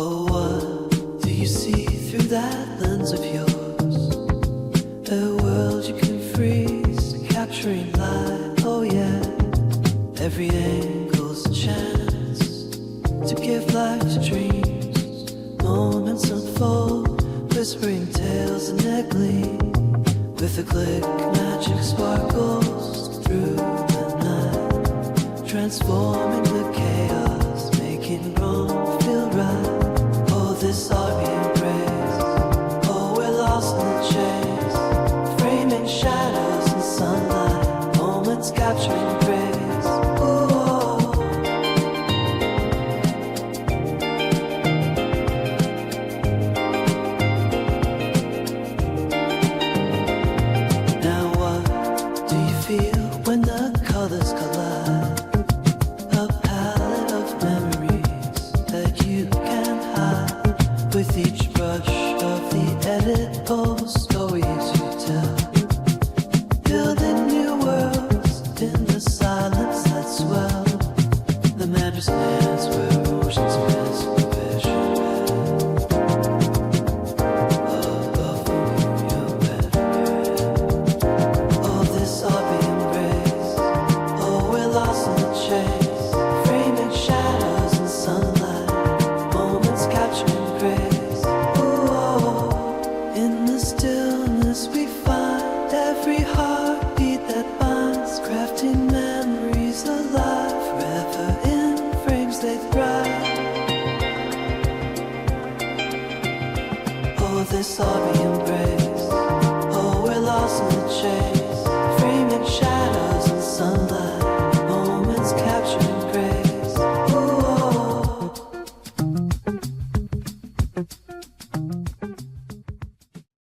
Oh, what do you see through that lens of yours? A world you can freeze, capturing light, oh yeah. Every angle's a chance to give life to dreams. Moments unfold, whispering tales in their glee. With a click, magic sparkles through the night, transforming the chaos, making wrong feel right. Oh, this our embrace. Oh, we're lost in the chase, framing shadows in sunlight, moments capturing grace. Ooh. Now what do you feel when the colors collide? A palette of memories that you can't hide. With each brush of the editable stories you tell, building new worlds in the silence that swell. The mattress lands where oceans pass with vision of your bed. Oh, this our embrace. Oh, we're lost in the chase, framing shadows in sunlight, moments capturing grace. Ooh, in the stillness we find every heartbeat that binds, crafting memories alive, forever in frames they thrive. Oh, this our embrace. Oh, we're lost in the chase, framing shadows in sunlight, moments capturing grace. Ooh.